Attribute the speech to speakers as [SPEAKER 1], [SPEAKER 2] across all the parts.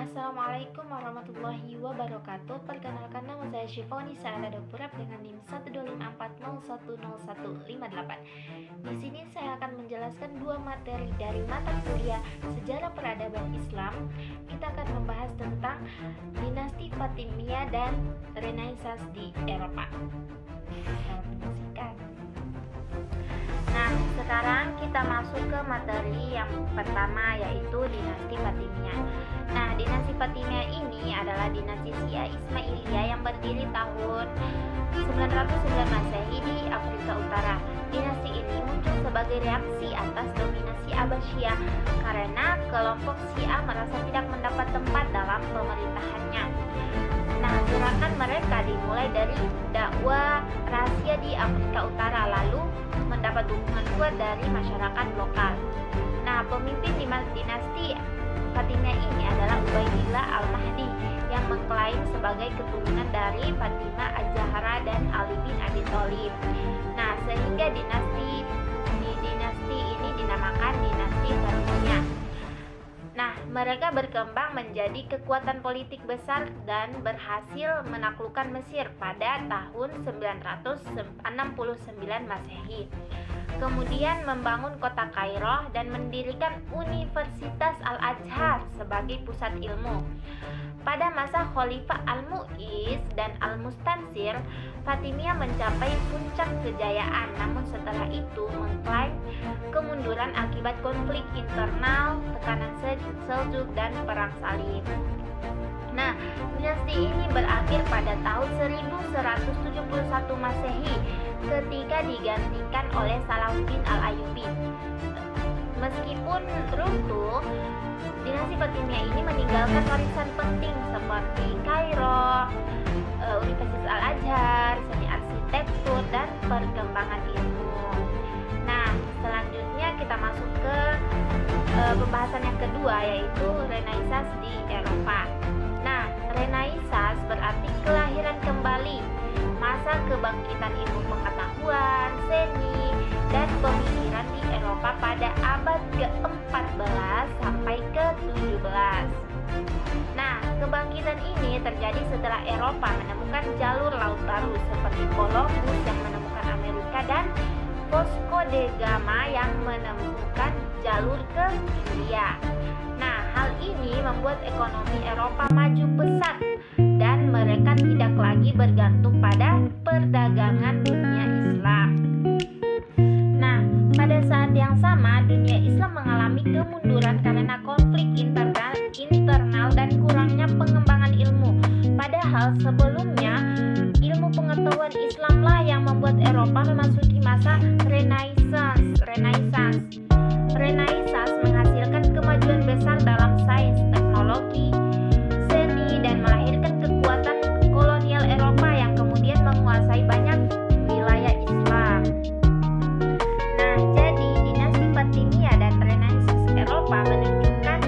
[SPEAKER 1] Assalamualaikum warahmatullahi wabarakatuh. Perkenalkan, nama saya Syifoni Sa'ada Purap dengan NIM 12540100158. Di sini saya akan menjelaskan dua materi dari mata kuliah Sejarah Peradaban Islam. Kita akan membahas tentang dinasti Fatimiyah dan Renaissance di Eropa. Selamat menyaksikan. Nah, sekarang kita masuk ke materi yang pertama, yaitu dinasti Fatimiyah. Nah, dinasti Fatimiyah ini adalah dinasti Syiah Ismailiyah yang berdiri tahun 909 Masehi di Afrika Utara. Dinasti ini muncul sebagai reaksi atas dominasi Abbasiyah karena kelompok Syiah merasa tidak mendapat tempat dalam pemerintahannya. Nah, gerakan mereka dimulai dari dakwah rahasia di Afrika Utara, lalu mendapat dukungan kuat dari masyarakat lokal. Nah, pemimpin di dinasti Fatimiyah ini adalah Ubaidillah Al-Mahdi yang mengklaim sebagai keturunan dari Fatimah Az-Zahra dan Ali bin Abi Thalib. Nah, sehingga dinasti ini dinamakan dinasti Fatimiyah. Nah, mereka berkembang menjadi kekuatan politik besar dan berhasil menaklukkan Mesir pada tahun 969 Masehi. Kemudian membangun kota Kairo dan mendirikan Universitas Al-Azhar sebagai pusat ilmu. Pada masa Khalifah Al-Mu'iz dan Al-Mustansir, Fatimiyah mencapai puncak kejayaan, namun setelah itu mengklaim kemunduran akibat konflik internal, tekanan Seljuk dan perang salib. Nah, dinasti ini berakhir pada tahun 1171 Masehi ketika digantikan oleh Salahuddin Al-Ayyubi. Meskipun runtuh, dinasti Fatimiyah ini meninggalkan warisan penting seperti Kairo, Universitas Al-Azhar, seni arsitektur, dan perkembangan ilmu. Nah, selanjutnya kita masuk ke pembahasan yang kedua, yaitu Renaissance di Eropa. Nah, Renaissance berarti kelahiran kembali, masa kebangkitan ilmu pengetahuan, seni, dan pemikiran di Eropa pada abad ke-14 sampai ke-17. Nah, kebangkitan ini terjadi setelah Eropa menemukan jalur laut baru seperti Columbus yang menemukan Amerika dan Vasco da Gama yang menemukan jalur ke India. Nah, hal ini membuat ekonomi Eropa maju pesat dan mereka tidak lagi bergantung pada perdagangan dunia Islam. Nah, pada saat yang sama dunia Islam mengalami kemunduran karena konflik internal dan kurangnya pengembangan ilmu. Padahal sebelumnya ilmu pengetahuan Islamlah yang membuat Eropa memasuki masa Renaissance menghasilkan kemajuan besar dalam sains, teknologi, seni, dan melahirkan kekuatan kolonial Eropa yang kemudian menguasai banyak wilayah Islam. Nah, jadi dinasti Fatimiyah dan Renaissance Eropa menunjukkan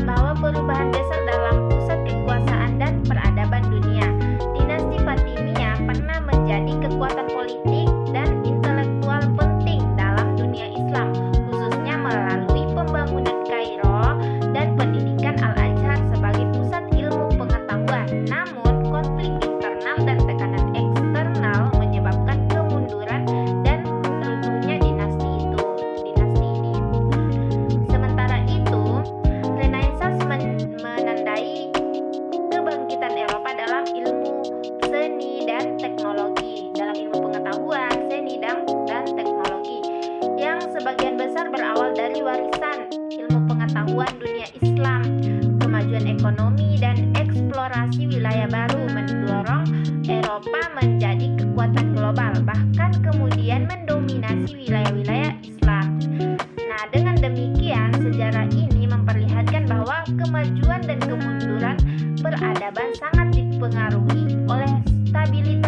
[SPEAKER 1] bahwa perubahan besar dalam pusat kekuasaan dan peradaban dunia. Dinasti Fatimiyah pernah menjadi kekuatan politik dan intelektual penting dalam dunia Islam, khususnya melalui pembangunan Kairo dan pendidikan Al-Azhar sebagai pusat ilmu pengetahuan. Namun, konflik internal dan tekanan eksternal menyebabkan kemunduran dan runtuhnya dinasti ini. Sementara itu, Renaissance menandai kebangkitan Eropa dalam ilmu seni dan teknologi, dalam ilmu pengetahuan, seni, dan teknologi, yang sebagian besar berawal dari warisan ilmu pengetahuan dunia Islam. Kemajuan ekonomi dan eksplorasi wilayah baru mendorong Eropa menjadi kekuatan global, bahkan kemudian mendominasi wilayah-wilayah Islam. Nah, dengan demikian sejarah ini memperlihatkan kemajuan dan kemunduran peradaban sangat dipengaruhi oleh stabilitas